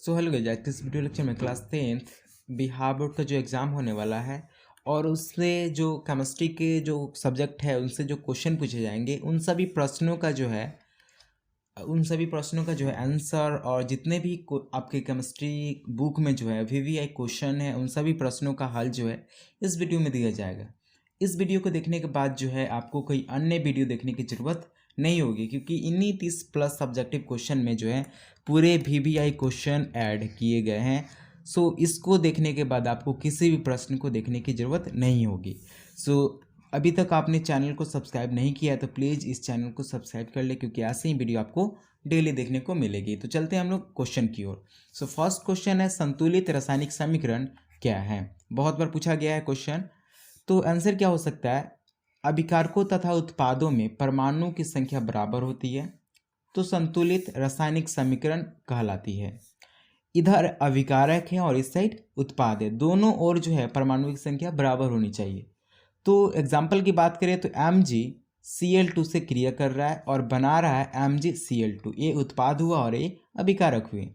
So hello guys, इस video lecture में class 10th Bihar board का जो एग्ज़ाम होने वाला है और उससे जो केमिस्ट्री के जो सब्जेक्ट है उनसे जो क्वेश्चन पूछे जाएंगे उन सभी प्रश्नों का जो है आंसर और जितने भी आपके केमिस्ट्री बुक में जो है वीवीआई क्वेश्चन है उन सभी प्रश्नों का हल जो है इस वीडियो में दिया जाएगा। इस वीडियो को देखने के बाद जो है आपको कोई अन्य वीडियो देखने की ज़रूरत नहीं होगी, क्योंकि इन्हीं 30+ सब्जेक्टिव क्वेश्चन में जो है पूरे वीवीआई क्वेश्चन ऐड किए गए हैं। सो इसको देखने के बाद आपको किसी भी प्रश्न को देखने की ज़रूरत नहीं होगी। सो अभी तक आपने चैनल को सब्सक्राइब नहीं किया है तो प्लीज़ इस चैनल को सब्सक्राइब कर ले, क्योंकि ऐसे ही वीडियो आपको डेली देखने को मिलेगी। तो चलते हैं हम लोग क्वेश्चन की ओर। सो फर्स्ट क्वेश्चन है, संतुलित रासायनिक समीकरण क्या है? बहुत बार पूछा गया है क्वेश्चन। तो आंसर क्या हो सकता है? अभिकारकों तथा उत्पादों में परमाणु की संख्या बराबर होती है तो संतुलित रासायनिक समीकरण कहलाती है। इधर अभिकारक है और इस साइड उत्पाद है, दोनों ओर जो है परमाणु की संख्या बराबर होनी चाहिए। तो एग्जाम्पल की बात करें तो MgCl2 से क्रिया कर रहा है और बना रहा है MgCl2, ये उत्पाद हुआ और ये अभिकारक हुए।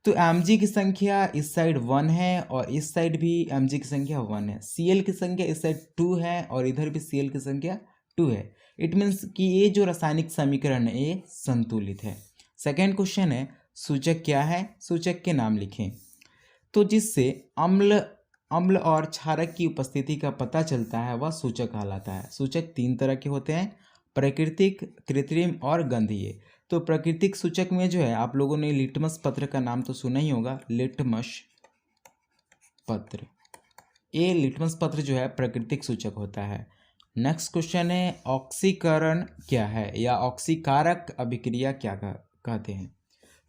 तो Mg की संख्या इस साइड 1 है और इस साइड भी Mg की संख्या 1 है। Cl की संख्या इस साइड 2 है और इधर भी Cl की संख्या 2 है। इट मीन्स कि ये जो रासायनिक समीकरण है ये संतुलित है। सेकेंड क्वेश्चन है, सूचक क्या है? सूचक के नाम लिखें। तो जिससे अम्ल और क्षारक की उपस्थिति का पता चलता है वह सूचक कहलाता है। सूचक 3 तरह के होते हैं, प्राकृतिक, कृत्रिम और गंधीय। तो प्राकृतिक सूचक में जो है आप लोगों ने लिटमस पत्र का नाम तो सुना ही होगा, लिटमस पत्र। ये लिटमस पत्र जो है प्राकृतिक सूचक होता है। नेक्स्ट क्वेश्चन है, ऑक्सीकरण क्या है या ऑक्सीकारक अभिक्रिया क्या कहते हैं?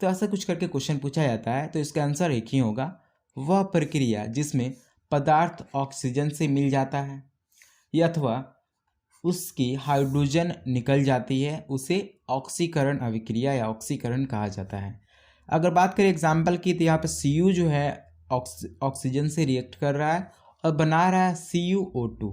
तो ऐसा कुछ करके क्वेश्चन पूछा जाता है तो इसका आंसर एक ही होगा, वह प्रक्रिया जिसमें पदार्थ ऑक्सीजन से मिल जाता है अथवा उसकी हाइड्रोजन निकल जाती है उसे ऑक्सीकरण अभिक्रिया या ऑक्सीकरण कहा जाता है। अगर बात करें एग्जाम्पल की तो यहाँ पे Cu जो है ऑक्सीजन से रिएक्ट कर रहा है और बना रहा है CuO2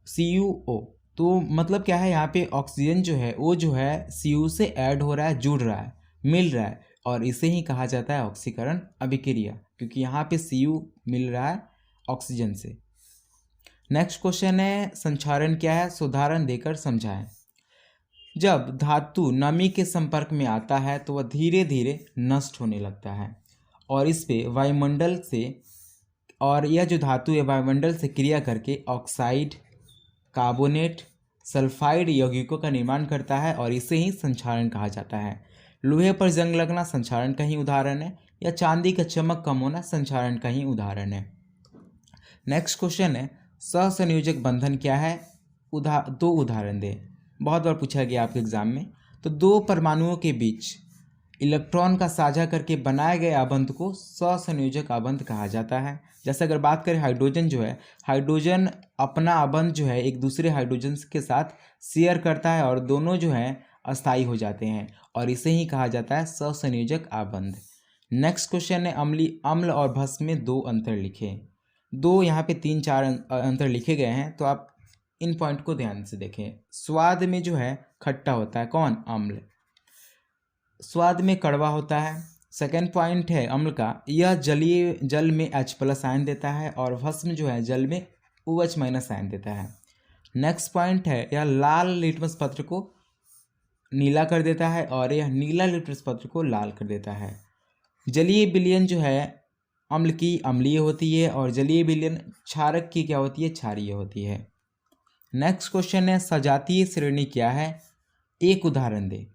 CuO। तो मतलब क्या है, यहाँ पे ऑक्सीजन जो है वो जो है Cu से ऐड हो रहा है, जुड़ रहा है, मिल रहा है, और इसे ही कहा जाता है ऑक्सीकरण अभिक्रिया, क्योंकि यहाँ पे Cu मिल रहा है ऑक्सीजन से। नेक्स्ट क्वेश्चन है, संक्षारण क्या है? उदाहरण देकर समझाएं। जब धातु नमी के संपर्क में आता है तो वह धीरे धीरे नष्ट होने लगता है और इस पे वायुमंडल से, और यह जो धातु है वायुमंडल से क्रिया करके ऑक्साइड, कार्बोनेट, सल्फाइड यौगिकों का निर्माण करता है और इसे ही संक्षारण कहा जाता है। लोहे पर जंग लगना संक्षारण का ही उदाहरण है, या चांदी का चमक कम होना संक्षारण का ही उदाहरण है। नेक्स्ट क्वेश्चन है, सहसंयोजक बंधन क्या है? दो उदाहरण दें। बहुत बार पूछा गया आपके एग्जाम में। तो दो परमाणुओं के बीच इलेक्ट्रॉन का साझा करके बनाए गए आबंध को सहसंयोजक आबंध कहा जाता है। जैसे अगर बात करें हाइड्रोजन जो है, हाइड्रोजन अपना आबंध जो है एक दूसरे हाइड्रोजन के साथ शेयर करता है और दोनों जो है अस्थायी हो जाते हैं और इसे ही कहा जाता है सहसंयोजक आबंध। नेक्स्ट क्वेश्चन है, अम्ल और भस्म में दो अंतर लिखें। दो यहाँ पे 3-4 अंतर लिखे गए हैं तो आप इन पॉइंट को ध्यान से देखें। स्वाद में जो है खट्टा होता है, कौन? अम्ल। स्वाद में कड़वा होता है। सेकेंड पॉइंट है अम्ल का, यह जल में H+ आयन देता है और भस्म जो है जल में OH- आयन देता है। नेक्स्ट पॉइंट है, यह लाल लिटमस पत्र को नीला कर देता है और यह नीला लिटमस पत्र को लाल कर देता है। जलीय विलयन जो है अम्ल की अम्लीय होती है और जलीय विलयन क्षारक की क्या होती है? क्षारीय होती है। नेक्स्ट क्वेश्चन है, सजातीय श्रेणी क्या है? एक उदाहरण दे।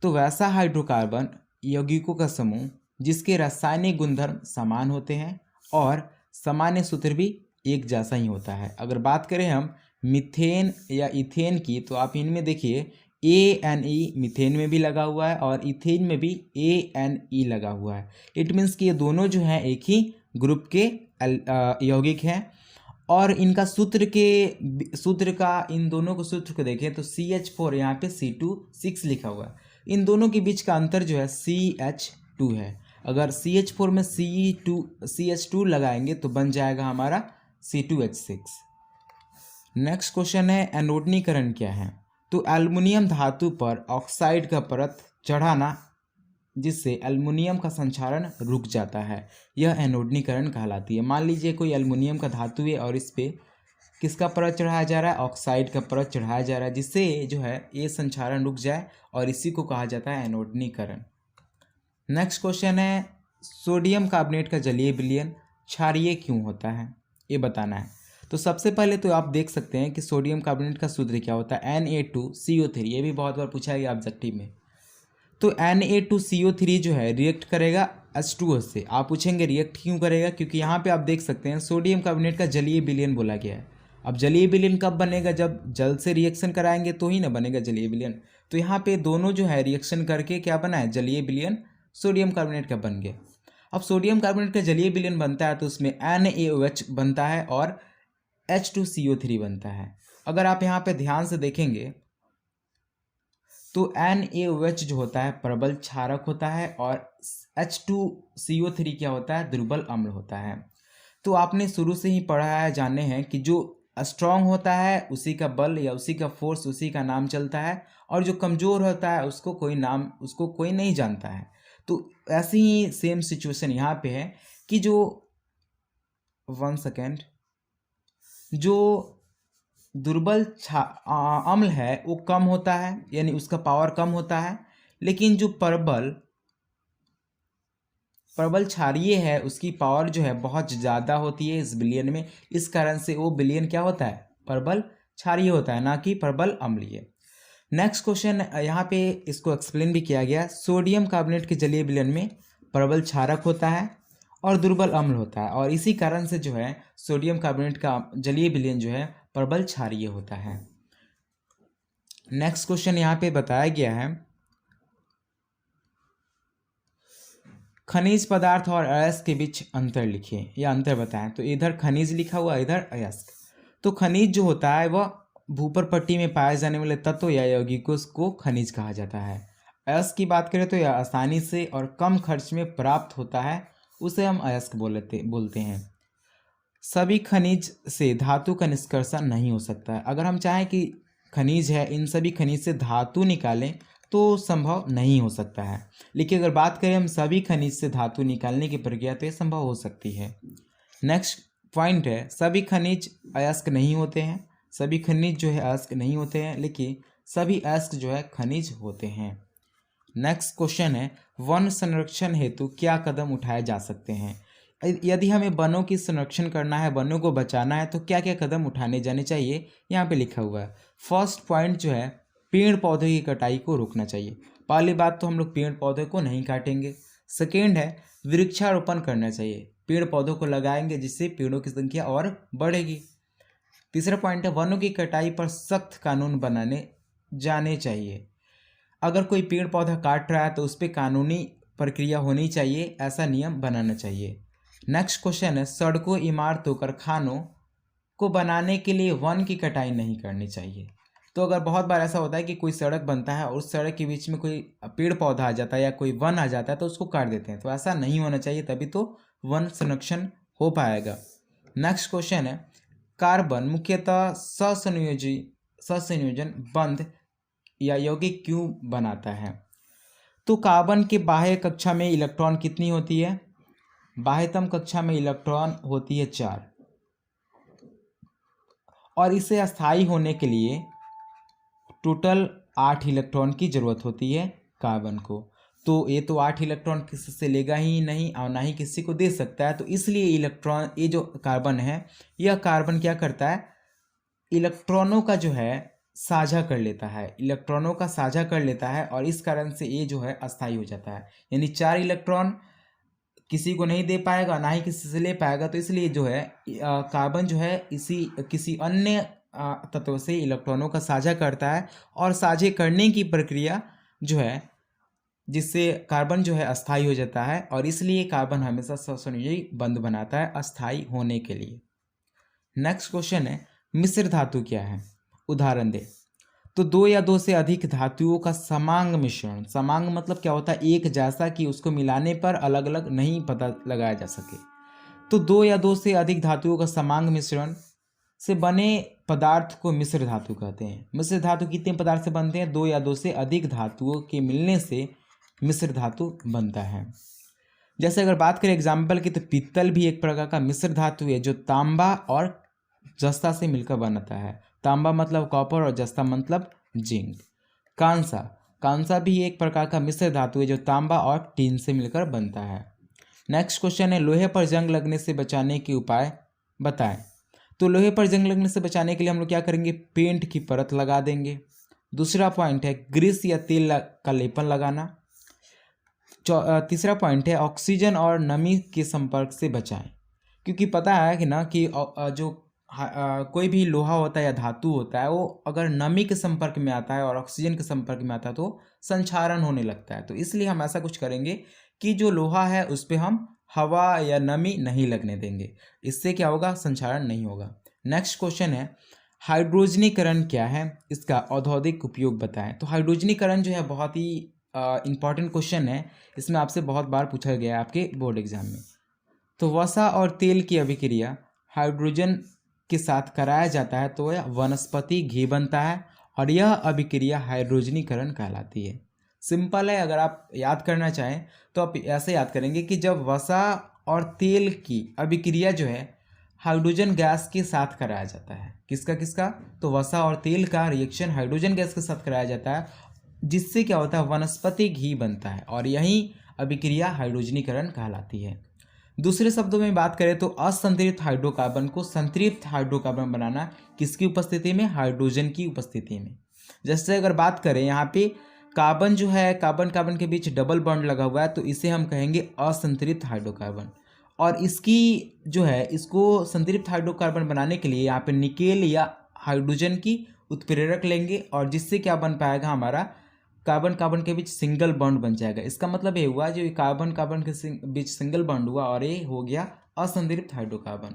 तो वैसा हाइड्रोकार्बन यौगिकों का समूह जिसके रासायनिक गुणधर्म समान होते हैं और सामान्य सूत्र भी एक जैसा ही होता है। अगर बात करें हम मीथेन या इथेन की तो आप इनमें देखिए ANE मीथेन में भी लगा हुआ है और इथेन में भी ANE लगा हुआ है। इट मीन्स कि ये दोनों जो हैं एक ही ग्रुप के यौगिक हैं और इनका इन दोनों के सूत्र को देखें तो CH4 यहाँ पे C2 लिखा हुआ है। इन दोनों के बीच का अंतर जो है CH2 है। अगर CH4 में CH2 लगाएंगे तो बन जाएगा हमारा C2H6। नेक्स्ट क्वेश्चन है, एनोडनीकरण क्या है? तो एल्युमिनियम धातु पर ऑक्साइड का परत चढ़ाना जिससे एल्युमिनियम का संक्षारण रुक जाता है। यह एनोडनीकरण कहलाती है। मान लीजिए कोई एल्युमिनियम का धातु है और इस पे किसका परत चढ़ाया जा रहा है, ऑक्साइड का परत चढ़ाया जा रहा है, जिससे जो है ये संक्षारण रुक जाए और इसी को कहा जाता है एनोडनीकरण। नेक्स्ट क्वेश्चन है, सोडियम कार्बोनेट का जलीय विलयन क्षारीय क्यों होता है, ये बताना है। तो सबसे पहले तो आप देख सकते हैं कि सोडियम कार्बोनेट का सूत्र क्या होता है, Na2CO3। ये भी बहुत बार पूछा गया ऑब्जेक्टिव में। तो Na2CO3 जो है रिएक्ट करेगा H2O से। आप पूछेंगे रिएक्ट क्यों करेगा, क्योंकि यहाँ पे आप देख सकते हैं सोडियम कार्बोनेट का जलीय विलयन बोला गया है। अब जलीय विलयन कब बनेगा, जब जल से रिएक्शन कराएंगे तो ही ना बनेगा जलीय विलयन। तो यहाँ पे दोनों जो है रिएक्शन करके क्या बना है, जलीय विलयन सोडियम कार्बोनेट का बन गया। अब सोडियम कार्बोनेट का जलीय विलयन बनता है तो उसमें NaOH बनता है और H2CO3 बनता है। अगर आप यहाँ पे ध्यान से देखेंगे तो NaOH जो होता है प्रबल क्षारक होता है और H2CO3 क्या होता है, दुर्बल अम्ल होता है। तो आपने शुरू से ही पढ़ा है, जाने हैं कि जो स्ट्रांग होता है उसी का बल या उसी का फोर्स, उसी का नाम चलता है, और जो कमज़ोर होता है उसको कोई नहीं जानता है। तो ऐसी ही सेम सिचुएशन यहाँ पे है कि जो 1 सेकेंड, जो दुर्बल अम्ल है वो कम होता है, यानी उसका पावर कम होता है, लेकिन जो प्रबल क्षारीय है उसकी पावर जो है बहुत ज़्यादा होती है इस विलयन में। इस कारण से वो विलयन क्या होता है, प्रबल क्षारीय होता है, ना कि प्रबल अम्लीय। नेक्स्ट क्वेश्चन यहाँ पे इसको एक्सप्लेन भी किया गया। सोडियम कार्बोनेट के जलीय विलयन में प्रबल क्षारक होता है और दुर्बल अम्ल होता है, और इसी कारण से जो है सोडियम कार्बोनेट का जलीय विलयन जो है प्रबल क्षारीय होता है। नेक्स्ट क्वेश्चन यहाँ पे बताया गया है, खनिज पदार्थ और अयस्क के बीच अंतर लिखिए या अंतर बताएं। तो इधर खनिज लिखा हुआ, इधर अयस्क। तो खनिज जो होता है वह भूपर पट्टी में पाए जाने वाले तत्व या यौगिकों को खनिज कहा जाता है। अयस्क की बात करें तो यह आसानी से और कम खर्च में प्राप्त होता है, उसे हम अयस्क बोलते हैं। सभी खनिज से धातु का निष्कर्षण नहीं हो सकता है। अगर हम चाहें कि खनिज है, इन सभी खनिज से धातु निकालें तो संभव नहीं हो सकता है, लेकिन अगर बात करें हम सभी खनिज से धातु निकालने की प्रक्रिया तो ये संभव हो सकती है। नेक्स्ट पॉइंट है, सभी खनिज अयस्क नहीं होते हैं। सभी खनिज जो है अयस्क नहीं होते हैं, लेकिन सभी अयस्क जो है खनिज होते हैं। नेक्स्ट क्वेश्चन है, वन संरक्षण हेतु क्या कदम उठाए जा सकते हैं। यदि हमें वनों की संरक्षण करना है, वनों को बचाना है, तो क्या क्या कदम उठाने जाने चाहिए, यहाँ पे लिखा हुआ है। फर्स्ट पॉइंट जो है, पेड़ पौधे की कटाई को रोकना चाहिए। पहली बात तो हम लोग पेड़ पौधे को नहीं काटेंगे। सेकेंड है, वृक्षारोपण करना चाहिए, पेड़ पौधों को लगाएंगे जिससे पेड़ों की संख्या और बढ़ेगी। तीसरा पॉइंट है, वनों की कटाई पर सख्त कानून बनाने जाने चाहिए। अगर कोई पेड़ पौधा काट रहा है तो उस पर कानूनी प्रक्रिया होनी चाहिए, ऐसा नियम बनाना चाहिए। नेक्स्ट क्वेश्चन है, सड़कों, इमारतों, कारखानों को बनाने के लिए वन की कटाई नहीं करनी चाहिए। तो अगर बहुत बार ऐसा होता है कि कोई सड़क बनता है और उस सड़क के बीच में कोई पेड़ पौधा आ जाता है या कोई वन आ जाता है तो उसको काट देते हैं, तो ऐसा नहीं होना चाहिए, तभी तो वन संरक्षण हो पाएगा। नेक्स्ट क्वेश्चन है, कार्बन मुख्यतः ससंयोजन बंध या यौगिक क्यों बनाता है। तो कार्बन के बाह्य कक्षा में इलेक्ट्रॉन कितनी होती है, बाह्यतम कक्षा में इलेक्ट्रॉन होती है 4, और इसे अस्थायी होने के लिए टोटल 8 इलेक्ट्रॉन की जरूरत होती है कार्बन को। तो ये तो 8 इलेक्ट्रॉन किसी से लेगा ही नहीं और ना ही किसी को दे सकता है, तो इसलिए इलेक्ट्रॉन, ये जो कार्बन है, यह कार्बन क्या करता है, इलेक्ट्रॉनों का जो है साझा कर लेता है, इलेक्ट्रॉनों का साझा कर लेता है, और इस कारण से ये जो है अस्थायी हो जाता है। यानी 4 इलेक्ट्रॉन किसी को नहीं दे पाएगा, ना ही किसी से ले पाएगा, तो इसलिए जो है कार्बन जो है किसी अन्य तत्व से इलेक्ट्रॉनों का साझा करता है, और साझे करने की प्रक्रिया जो है जिससे कार्बन जो है अस्थायी हो जाता है, और इसलिए कार्बन हमेशा ससंयोजी बंध बनाता है अस्थायी होने के लिए। नेक्स्ट क्वेश्चन है, मिश्र धातु क्या है, उदाहरण दे। तो 2 या 2 से अधिक धातुओं का समांग मिश्रण, समांग मतलब क्या होता है, एक जैसा कि उसको मिलाने पर अलग अलग नहीं पता लगाया जा सके। तो 2 या 2 से अधिक धातुओं का समांग मिश्रण से बने पदार्थ को मिश्र धातु कहते हैं। मिश्र धातु कितने पदार्थ से बनते हैं, 2 या 2 से अधिक धातुओं के मिलने से मिश्र धातु बनता है। जैसे अगर बात करें एग्जाम्पल की, तो पीतल भी एक प्रकार का मिश्र धातु है जो तांबा और जस्ता से मिलकर बनता है। तांबा मतलब कॉपर और जस्ता मतलब जिंक। कांसा, कांसा भी एक प्रकार का मिश्र धातु है जो तांबा और टीन से मिलकर बनता है। नेक्स्ट क्वेश्चन है, लोहे पर जंग लगने से बचाने के उपाय बताएं। तो लोहे पर जंग लगने से बचाने के लिए हम लोग क्या करेंगे, पेंट की परत लगा देंगे। दूसरा पॉइंट है ग्रीस या तेल का लेपन लगाना। तीसरा पॉइंट है ऑक्सीजन और नमी के संपर्क से बचाएं, क्योंकि पता है कि ना कि जो कोई भी लोहा होता है या धातु होता है वो अगर नमी के संपर्क में आता है और ऑक्सीजन के संपर्क में आता है तो संक्षारण होने लगता है। तो इसलिए हम ऐसा कुछ करेंगे कि जो लोहा है उस पर हम हवा या नमी नहीं लगने देंगे। इससे क्या होगा, संक्षारण नहीं होगा। नेक्स्ट क्वेश्चन है हाइड्रोजनीकरण क्या है, इसका औद्योगिक उपयोग बताएं। तो हाइड्रोजनीकरण जो है बहुत ही इंपॉर्टेंट क्वेश्चन है, इसमें आपसे बहुत बार पूछा गया है आपके बोर्ड एग्जाम में। तो वसा और तेल की अभिक्रिया हाइड्रोजन के साथ कराया जाता है तो यह वनस्पति घी बनता है और यह अभिक्रिया हाइड्रोजनीकरण कहलाती है। सिंपल है, अगर आप याद करना चाहें तो आप ऐसे याद करेंगे कि जब वसा और तेल की अभिक्रिया जो है हाइड्रोजन गैस के साथ कराया जाता है। किसका किसका, तो वसा और तेल का रिएक्शन हाइड्रोजन गैस के साथ कराया जाता है, जिससे क्या होता है, वनस्पति घी बनता है और यही अभिक्रिया हाइड्रोजनीकरण कहलाती है। दूसरे शब्दों में बात करें तो असंतृप्त हाइड्रोकार्बन को संतृप्त हाइड्रोकार्बन बनाना किसकी उपस्थिति में, हाइड्रोजन की उपस्थिति में। जैसे अगर बात करें यहाँ पे कार्बन जो है, कार्बन कार्बन के बीच डबल बॉन्ड लगा हुआ है तो इसे हम कहेंगे असंतृप्त हाइड्रोकार्बन। और इसकी जो है, इसको संतृप्त हाइड्रोकार्बन बनाने के लिए यहाँ पे निकेल या हाइड्रोजन की उत्प्रेरक लेंगे और जिससे क्या बन पाएगा, हमारा कार्बन कार्बन के बीच सिंगल बॉन्ड बन जाएगा। इसका मतलब ये हुआ जो कार्बन कार्बन के बीच सिंगल बॉन्ड हुआ और ये हो गया असंतृप्त हाइड्रोकार्बन।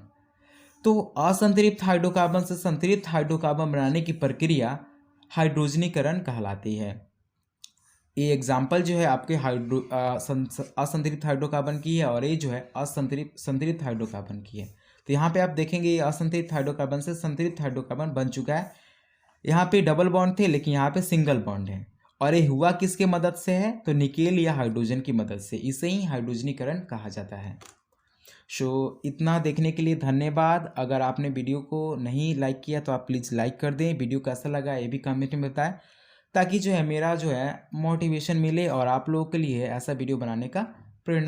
तो असंतृप्त हाइड्रोकार्बन से संतृप्त हाइड्रोकार्बन बनाने की प्रक्रिया हाइड्रोजनीकरण कहलाती है। ये एग्जाम्पल जो है आपके असंतृप्त हाइड्रोकार्बन की है और ये जो है संतृप्त हाइड्रोकार्बन की है। तो यहाँ पे आप देखेंगे ये असंतृप्त हाइड्रोकार्बन से संतृप्त हाइड्रोकार्बन बन चुका है। यहाँ पे डबल बॉन्ड थे लेकिन यहाँ पे सिंगल बॉन्ड है और ये हुआ किसके मदद से है, तो निकेल या हाइड्रोजन की मदद से। इसे ही हाइड्रोजनीकरण कहा जाता है। इतना देखने के लिए धन्यवाद। अगर आपने वीडियो को नहीं लाइक किया तो आप प्लीज़ लाइक कर दें। वीडियो कैसा लगा ये भी कमेंट में बताएं, ताकि जो है मेरा जो है मोटिवेशन मिले और आप लोगों के लिए ऐसा वीडियो बनाने का प्रेरणा